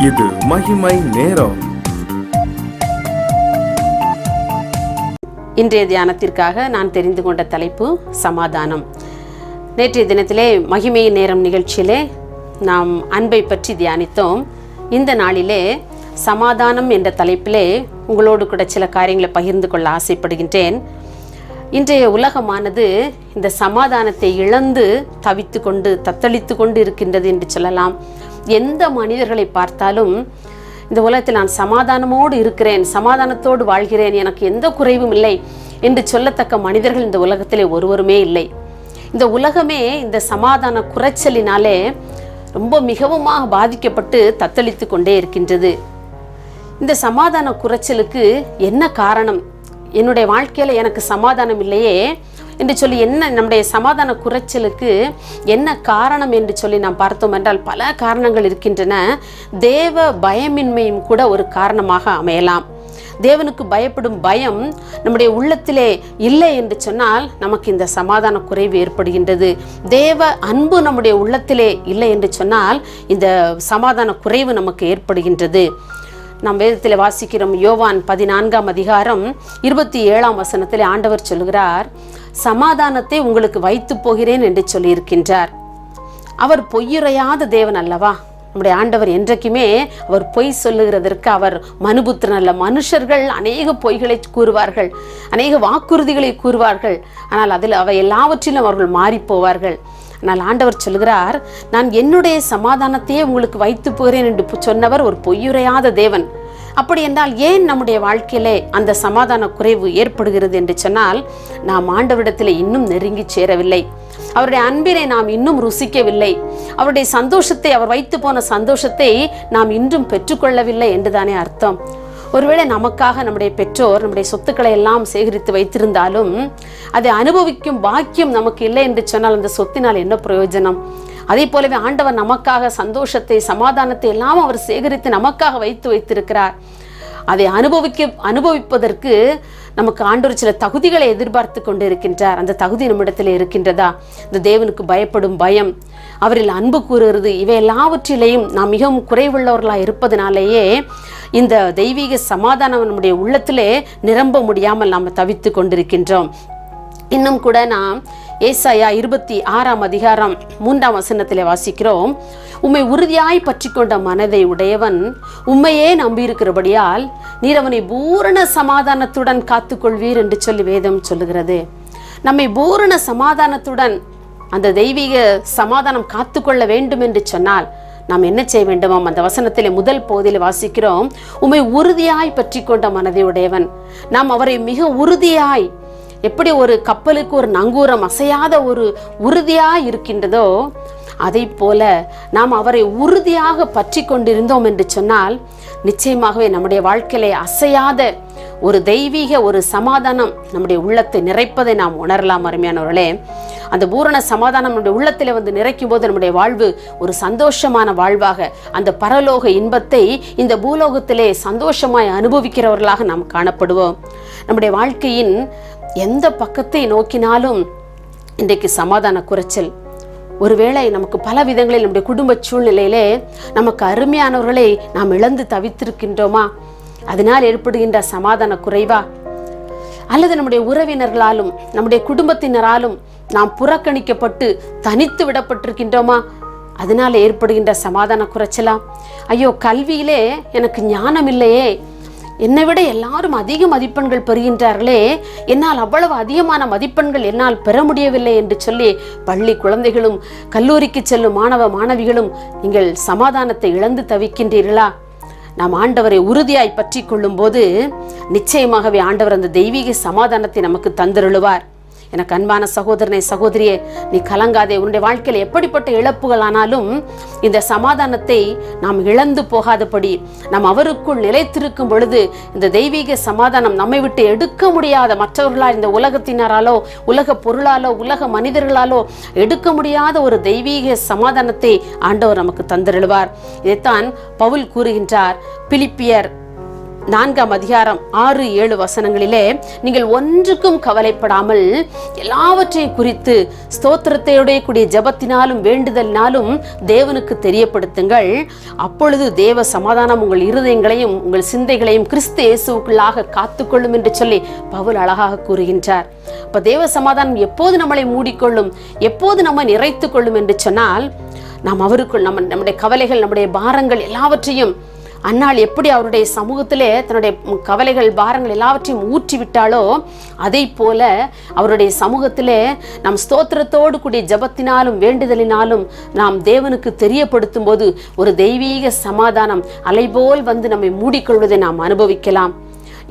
இது மகிமை நேரம். இன்றைய தியானத்திற்காக நான் தெரிந்து கொண்ட தலைப்பு சமாதானம். நேற்றைய தினத்திலே மகிமை நேரம் நிகழ்ச்சியிலே நாம் அன்பை பற்றி தியானித்தோம். இந்த நாளிலே சமாதானம் என்ற தலைப்பிலே உங்களோடு கூட சில காரியங்களை பகிர்ந்து கொள்ள ஆசைப்படுகின்றேன். இன்றைய உலகமானது இந்த சமாதானத்தை இழந்து தவித்து கொண்டு தத்தளித்து கொண்டு இருக்கின்றது என்று சொல்லலாம். எந்த மனிதர்களை பார்த்தாலும் இந்த உலகத்தில் நான் சமாதானமோடு இருக்கிறேன், சமாதானத்தோடு வாழ்கிறேன், எனக்கு எந்த குறைவும் இல்லை என்று சொல்லத்தக்க மனிதர்கள் இந்த உலகத்திலே ஒருவருமே இல்லை. இந்த உலகமே இந்த சமாதான குறைச்சலினாலே ரொம்ப மிகவுமாக பாதிக்கப்பட்டு தத்தளித்து கொண்டே இருக்கின்றது. இந்த சமாதான குறைச்சலுக்கு என்ன காரணம்? என்னுடைய வாழ்க்கையில் எனக்கு சமாதானம் இல்லையே என்று சொல்லி நம்முடைய சமாதான குறைச்சலுக்கு என்ன காரணம் என்று சொல்லி நாம் பார்த்தோம் என்றால் பல காரணங்கள் இருக்கின்றன. தேவ பயமின்மையும் கூட ஒரு காரணமாக அமையலாம். தேவனுக்கு பயப்படும் பயம் நம்முடைய உள்ளத்திலே இல்லை என்று சொன்னால் நமக்கு இந்த சமாதான குறைவு ஏற்படுகின்றது. தேவ அன்பு நம்முடைய உள்ளத்திலே இல்லை என்று சொன்னால் இந்த சமாதான குறைவு நமக்கு ஏற்படுகின்றது. நாம் வேதத்தில் வாசிக்கிறோம். யோவான் 14ஆம் அதிகாரம் 27ஆம் வசனத்திலே ஆண்டவர் சொல்கிறார், சமாதானத்தை உங்களுக்கு வைத்து போகிறேன் என்று சொல்லியிருக்கின்றார். அவர் பொய்யுரையாத தேவன் அல்லவா? நம்முடைய ஆண்டவர் என்றைக்குமே அவர் பொய் சொல்லுகிறதற்கு அவர் மனுபுத்திரன் அல்ல. மனுஷர்கள் அநேக பொய்களை கூறுவார்கள், அநேக வாக்குறுதிகளை கூறுவார்கள். ஆனால் அதில் அவை எல்லாவற்றிலும் அவர்கள் மாறி போவார்கள். ஆனால் ஆண்டவர் சொல்கிறார், நான் என்னுடைய சமாதானத்தையே உங்களுக்கு வைத்து போகிறேன் என்று சொன்னவர் ஒரு பொய்யுரையாத தேவன். அப்படி என்றால் ஏன் நம்முடைய வாழ்க்கையிலே அந்த சமாதான குறைவு ஏற்படுகிறது என்று சொன்னால், நாம் ஆண்டவரிடத்தில் இன்னும் நெருங்கி சேரவில்லை. அவருடைய அன்பினை நாம் இன்னும் ருசிக்கவில்லை. அவருடைய சந்தோஷத்தை, அவர் வைத்து போன சந்தோஷத்தை நாம் இன்றும் பெற்றுக்கொள்ளவில்லை என்றுதானே அர்த்தம். ஒருவேளை நமக்காக நம்முடைய பெற்றோர் நம்முடைய சொத்துக்களை எல்லாம் சேகரித்து வைத்திருந்தாலும் அதை அனுபவிக்கும் பாக்கியம் நமக்கு இல்லை என்று சொன்னால் அந்த சொத்தினால் என்ன பிரயோஜனம்? அதே போலவே ஆண்டவர் நமக்காக சந்தோஷத்தை, சமாதானத்தை எல்லாம் அவர் சேகரித்து நமக்காக வைத்திருக்கிறார். அதை அனுபவிப்பதற்கு நமக்கு ஆண்டவர் சில தகுதிகளை எதிர்பார்த்து கொண்டு இருக்கின்றார். அந்த தகுதி நம்மிடத்தில் இருக்கின்றதா? இந்த தேவனுக்கு பயப்படும் பயம், அவரில் அன்பு கூறுகிறது, இவை எல்லாவற்றிலேயும் நாம் மிகவும் குறைவுள்ளவர்களாக இருப்பதனாலேயே இந்த தெய்வீக சமாதானம் நம்முடைய உள்ளத்திலே நிரம்ப முடியாமல் நாம் தவித்து கொண்டிருக்கின்றோம். இன்னும் கூட நாம் ஏசாயா 26ஆம் அதிகாரம் 3ஆம் வசனத்திலே வாசிக்கிறோம், உம்மை உறுதியாய் பற்றி கொண்ட மனதை உடையவன் உம்மையே நம்பியிருக்கிறபடியால் நீர் அவனை பூரண சமாதானத்துடன் காத்துக்கொள்வீர் என்று சொல்லி வேதம் சொல்லுகிறது. நம்மை பூரண சமாதானத்துடன் அந்த தெய்வீக சமாதானம் காத்துக்கொள்ள வேண்டும் என்று சொன்னால் நாம் என்ன செய்ய வேண்டுமாம்? அந்த வசனத்திலே முதல் பகுதியில் வாசிக்கிறோம், உம்மை உறுதியாய் பற்றி கொண்ட மனதை உடையவன். நாம் அவரை மிக உறுதியாய், எப்படி ஒரு கப்பலுக்கு ஒரு நங்கூரம் அசையாத ஒரு உறுதியாய் இருக்கின்றதோ அதை போல நாம் அவரை உறுதியாக பற்றி கொண்டிருந்தோம் என்று சொன்னால் நிச்சயமாகவே நம்முடைய வாழ்க்கையிலே அசையாத ஒரு தெய்வீக ஒரு சமாதானம் நம்முடைய உள்ளத்தை நிறைப்பதை நாம் உணரலாம். அருமையானவர்களே, அந்த பூரண சமாதானம் நம்முடைய உள்ளத்தில் வந்து நிறைக்கும் போது நம்முடைய வாழ்வு ஒரு சந்தோஷமான வாழ்வாக, அந்த பரலோக இன்பத்தை இந்த பூலோகத்திலே சந்தோஷமாய் அனுபவிக்கிறவர்களாக நாம் காணப்படுவோம். நம்முடைய வாழ்க்கையின் எந்த பக்கத்தை நோக்கினாலும் இன்றைக்கு சமாதான குறைச்சல். ஒருவேளை நமக்கு பல விதங்களில் நம்முடைய குடும்ப சூழ்நிலையிலே நமக்கு அருமையானவர்களை நாம் இழந்து தவித்திருக்கின்றோமா? அதனால் ஏற்படுகின்ற சமாதான குறைவா? அல்லது நம்முடைய உறவினர்களாலும் நம்முடைய குடும்பத்தினராலும் நாம் புறக்கணிக்கப்பட்டு தனித்து விடப்பட்டிருக்கின்றோமா? அதனால் ஏற்படுகின்ற சமாதான குறைச்சலா? ஐயோ, கல்வியிலே எனக்கு ஞானம் இல்லையே, என்னை விட எல்லாரும் அதிக மதிப்பெண்கள் பெறுகின்றார்களே, என்னால் அவ்வளவு அதிகமான மதிப்பெண்கள் என்னால் பெற முடியவில்லை என்று சொல்லி பள்ளி குழந்தைகளும் கல்லூரிக்கு செல்லும் மாணவ மாணவிகளும் நீங்கள் சமாதானத்தை இழந்து தவிக்கின்றீர்களா? நாம் ஆண்டவரை உறுதியாய் பற்றி கொள்ளும் போது நிச்சயமாகவே ஆண்டவர் அந்த தெய்வீக சமாதானத்தை நமக்கு தந்திருளுவார். எனக்கு அன்பான சகோதரனை, சகோதரியே, நீ கலங்காதே. உன்னுடைய வாழ்க்கையில் எப்படிப்பட்ட இழப்புகள் ஆனாலும் இந்த சமாதானத்தை நாம் இழந்து போகாதபடி நாம் அவருக்குள் நிலைத்திருக்கும் பொழுது இந்த தெய்வீக சமாதானம் நம்மை விட்டு எடுக்க முடியாத, மற்றவர்களால், இந்த உலகத்தினராலோ, உலக பொருளாலோ, உலக மனிதர்களாலோ எடுக்க முடியாத ஒரு தெய்வீக சமாதானத்தை ஆண்டவர் நமக்கு தந்திருவார். இதைத்தான் பவுல் கூறுகின்றார். பிலிப்பியர் 4ஆம் அதிகாரம் 6-7 வசனங்களிலே, நீங்கள் ஒன்றுக்கும் கவலைப்படாமல் எல்லாவற்றையும் குறித்து ஸ்தோத்திரத்தையோட கூடிய ஜெபத்தினாலும் வேண்டுதலினாலும் தேவனுக்கு தெரியப்படுத்துங்கள். அப்பொழுது தேவ சமாதானம் உங்கள் இருதயங்களையும் உங்கள் சிந்தைகளையும் கிறிஸ்து இயேசுவுக்குள்ளாக காத்துக்கொள்ளும் என்று சொல்லி பவுல் அழகாக கூறுகின்றார். அப்ப தேவ சமாதானம் எப்போது நம்மளை மூடிக்கொள்ளும், எப்போது நம்ம நிறைத்து கொள்ளும் என்று சொன்னால், நாம் அவருக்குள் நம்முடைய கவலைகள், நம்முடைய பாரங்கள் எல்லாவற்றையும் அன்னாள் எப்படி அவருடைய சமூகத்திலே தன்னுடைய கவலைகள் பாரங்கள் எல்லாவற்றையும் ஊற்றி விட்டாலோ, அதை போல அவருடைய சமூகத்திலே நாம் ஸ்தோத்திரத்தோடு கூடிய ஜபத்தினாலும் வேண்டுதலினாலும் நாம் தேவனுக்கு தெரியப்படுத்தும் போது ஒரு தெய்வீக சமாதானம் அலைபோல் வந்து நம்மை மூடிக்கொள்வதை நாம் அனுபவிக்கலாம்.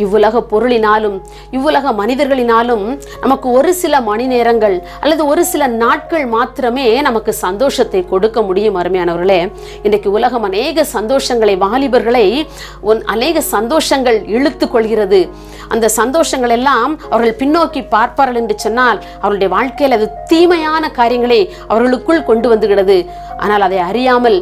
இவ்வுலக பொருளினாலும் இவ்வுலக மனிதர்களினாலும் நமக்கு ஒரு சில மணி நேரங்கள் அல்லது ஒரு சில நாட்கள் மாத்திரமே நமக்கு சந்தோஷத்தை கொடுக்க முடியும். அருமையானவர்களே, இன்றைக்கு உலகம் அநேக சந்தோஷங்களை, வாலிபர்களை அநேக சந்தோஷங்கள் இழுத்து கொள்கிறது. அந்த சந்தோஷங்கள் எல்லாம் அவர்கள் பின்னோக்கி பார்ப்பார்கள் என்று சொன்னால் அவருடைய வாழ்க்கையில் அது தீமையான காரியங்களை அவர்களுக்குள் கொண்டு வந்துகிறது. ஆனால் அதை அறியாமல்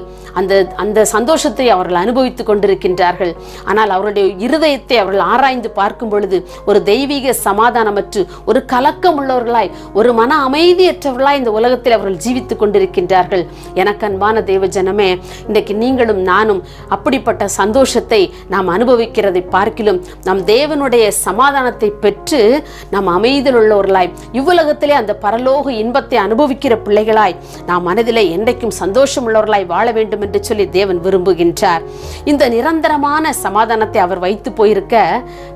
அந்த சந்தோஷத்தை அவர்கள் அனுபவித்துக் கொண்டிருக்கின்றார்கள். ஆனால் அவருடைய இருதயத்தை அவர்கள் ஆராய்ந்து பார்க்கும் பொழுது ஒரு தெய்வீக சமாதானமற்று ஒரு கலக்கம் உள்ளவர்களாய், ஒரு மன அமைதியற்றவர்களாய் இந்த உலகத்தில் அவர்கள் ஜீவித்துக் கொண்டிருக்கின்றார்கள். எனக்கு அன்பான தேவ ஜனமே, இன்றைக்கு நீங்களும் நானும் அப்படிப்பட்ட சந்தோஷத்தை நாம் அனுபவிக்கிறதை பார்க்கிலும் நம் தேவனுடைய சமாதானத்தை பெற்று நாம் அமைதியில் உள்ளவர்களாய், இவ்வுலகத்திலே அந்த பரலோக இன்பத்தை அனுபவிக்கிற பிள்ளைகளாய் நாம் மனதிலே என்றைக்கும் சந்தோஷம் உள்ளவர்களாய் வாழ வேண்டும் என்று சொல்லி தேவன் விரும்புகின்றார். இந்த நிரந்தரமான சமாதானத்தை அவர் வைத்து போயிருக்க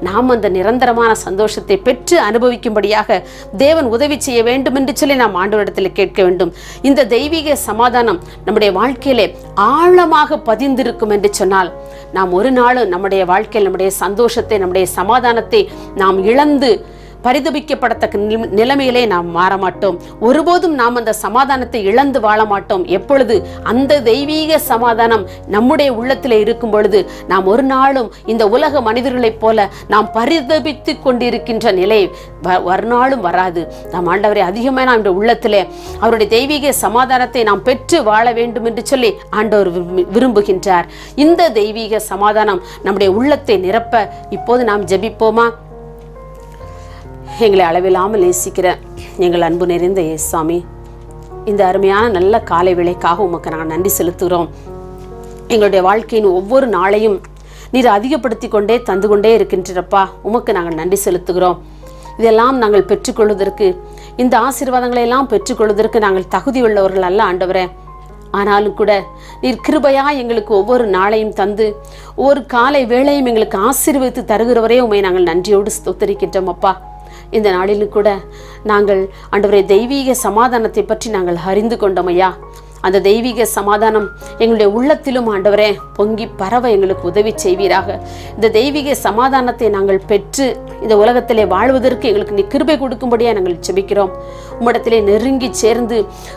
நாம் அந்த நிரந்தரமான சந்தோஷத்தை பெற்று அனுபவிக்கும்படியாக தேவன் உதவி செய்ய வேண்டும் என்று சொல்லி நாம் ஆண்டவரிடத்தில் கேட்க வேண்டும். இந்த தெய்வீக சமாதானம் நம்முடைய வாழ்க்கையிலே ஆழமாக பதிந்திருக்கும் என்று சொன்னால் நாம் ஒரு நாளும் நம்முடைய வாழ்க்கையில் நம்முடைய சந்தோஷத்தை, நம்முடைய சமாதானத்தை நாம் இழந்து பரிதபிக்கப்படத்தக்க நிலைமையிலே நாம் மாற மாட்டோம். ஒருபோதும் நாம் அந்த சமாதானத்தை இழந்து வாழ மாட்டோம். எப்பொழுது அந்த தெய்வீக சமாதானம் நம்முடைய உள்ளத்திலே இருக்கும் பொழுது நாம் ஒரு நாளும் இந்த உலக மனிதர்களைப் போல நாம் பரிதபித்து கொண்டிருக்கின்ற நிலை ஒரு நாளும் வராது. நாம் ஆண்டவரை அதிகமாக நம்முடைய உள்ளத்திலே அவருடைய தெய்வீக சமாதானத்தை நாம் பெற்று வாழ வேண்டும் என்று சொல்லி ஆண்டவர் விரும்புகின்றார். இந்த தெய்வீக சமாதானம் நம்முடைய உள்ளத்தை நிரப்ப இப்போது நாம் ஜெபிப்போமா? எங்களை அளவில்லாமல் நேசிக்கிற எங்கள் அன்பு நிறைந்த இயேசுவே, இந்த அருமையான நல்ல காலை வேளைக்காக உமக்கு நாங்கள் நன்றி செலுத்துகிறோம். எங்களுடைய வாழ்க்கையின் ஒவ்வொரு நாளையும் நீர் அதிகப்படுத்தி கொண்டே தந்து கொண்டே இருக்கின்றப்பா, உமக்கு நாங்கள் நன்றி செலுத்துகிறோம். இதெல்லாம் நாங்கள் பெற்றுக்கொள்வதற்கு, இந்த ஆசீர்வாதங்களை எல்லாம் பெற்றுக்கொள்வதற்கு நாங்கள் தகுதி உள்ளவர்கள் அல்ல ஆண்டவரே. ஆனாலும் கூட நீர் கிருபையா எங்களுக்கு ஒவ்வொரு நாளையும் தந்து ஒரு காலை வேளையும் எங்களுக்கு ஆசீர்வதித்து தருகிறவரே உம்மை நாங்கள் நன்றியோடு ஸ்தோத்திரிக்கின்றோம் அப்பா. இந்த நாளிலும் கூட நாங்கள் ஆண்டவரே தெய்வீக சமாதானத்தை பற்றி நாங்கள் அறிந்து கொண்டோம் ஐயா. அந்த தெய்வீக சமாதானம் எங்களுடைய உள்ளத்திலும் ஆண்டவரே பொங்கி பரவ எங்களுக்கு உதவி செய்வீராக. இந்த தெய்வீக சமாதானத்தை நாங்கள் பெற்று இந்த உலகத்திலே வாழ்வதற்கு எங்களுக்கு நீ கிருபை கொடுக்கும்படியாக நாங்கள் ஜெபிக்கிறோம். உம்மிடத்திலே நெருங்கி சேர்ந்து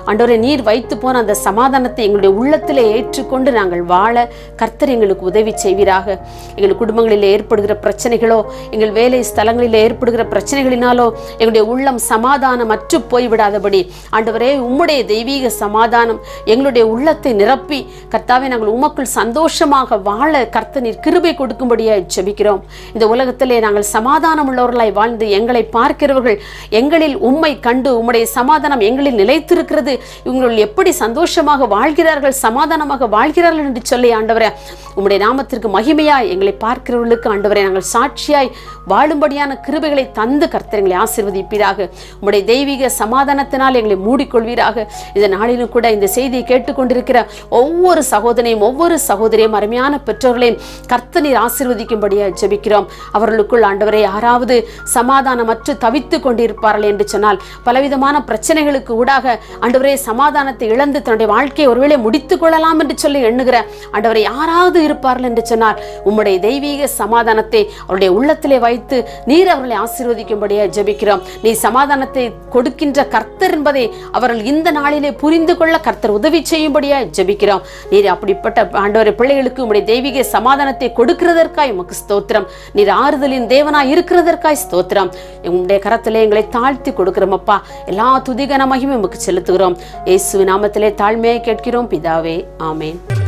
ஆண்டவரே நீர் வைத்து போன அந்த சமாதானத்தை எங்களுடைய உள்ளத்திலே ஏற்றுக்கொண்டு நாங்கள் வாழ கர்த்தர் எங்களுக்கு உதவி செய்வீராக. எங்கள் குடும்பங்களில் ஏற்படுகிற பிரச்சனைகளோ, எங்கள் வேலை ஸ்தலங்களில் ஏற்படுகிற பிரச்சனைகளினாலோ எங்களுடைய உள்ளம் சமாதானமற்று போய்விடாதபடி ஆண்டவரே உம்முடைய தெய்வீக சமாதானம் எங்களுடைய உள்ளத்தை நிரப்பி கர்த்தாவே நாங்கள் உமக்குள் சந்தோஷமாக வாழ கர்த்தர் நீர் கிருபை கொடுக்கும்படியாக ஜெபிக்கிறோம். இந்த உலகத்திலே நாங்கள் சமாதானம் உள்ளவர்களாய் வாழ்ந்து எங்களை பார்க்கிறவர்கள் எங்களில் உம்மை கண்டு உம்முடைய சமாதானம் எங்களில் நிலைத்திருக்கிறது, இவங்கள் எப்படி சந்தோஷமாக வாழ்கிறார்கள், சமாதானமாக வாழ்கிறார்கள் என்று சொல்லி ஆண்டவரே உம்முடைய நாமத்திற்கு மகிமையாய் எங்களை பார்க்கிறவர்களுக்கு ஆண்டவரே நாங்கள் சாட்சியாய் வாழும்படியான கிருபைகளை தந்து கர்த்தர் எங்களை ஆசீர்வதிப்பீராக. உம்முடைய தெய்வீக சமாதானத்தினால் எங்களை மூடிக்கொள்வீராக. இந்த நாளிலும் கூட இந்த செய்தியை கேட்டுக்கொண்டிருக்கிற ஒவ்வொரு சகோதரையும் ஒவ்வொரு சகோதரியும் அருமையான பெற்றோர்களையும் கர்த்தர் நீர் ஆசீர்வதிக்கும்படியாக ஜெபிக்கிறோம். அவர்களுக்குள் ஆண்டவரை யாராவது சமாதானமற்று தவித்து கொண்டிருப்பார்கள் என்று சொன்னால், பலவிதமான பிரச்சனைகளுக்கு ஊடாக ஆண்டவரே சமாதானத்தை இழந்து தன்னுடைய வாழ்க்கையை ஒருவேளை முடித்துக் கொள்ளலாம் என்று சொல்லி எண்ணுகிற ஆண்டவரை யாராவது இருப்பார்கள் என்று சொன்னால், உம்முடைய தெய்வீக சமாதானத்தை அவருடைய உள்ளத்திலே வைத்து நீர் அவர்களை ஆசீர்வதிக்கும்படியாக ஜெபிக்கிறோம். நீ சமாதானத்தை கொடுக்கின்ற கர்த்தர் என்பதை அவர்கள் இந்த நாளிலே புரிந்து கொள்ள கர்த்தர் உதவி செய்யும்படியாக ஜெபிக்கிறோம். நீர் அப்படிப்பட்ட ஆண்டவரை பிள்ளைகளுக்கு உம்முடைய தெய்வீக சமாதானத்தை கொடுக்கிறதற்காய் உமக்கு ஸ்தோத்திரம். நீர் ஆறுதலின் தேவனாய் இருக்கிறதற்காய் ஸ்தோத்திரம். உம்முடைய கரத்திலே எங்களை தாழ்த்தி கொடுக்கிறோம் அப்பா. எல்லா துதிகன மகிமையும் உமக்கு செலுத்துகிறோம். இயேசுவின் நாமத்திலே தாழ்மையை கேட்கிறோம் பிதாவே, ஆமென்.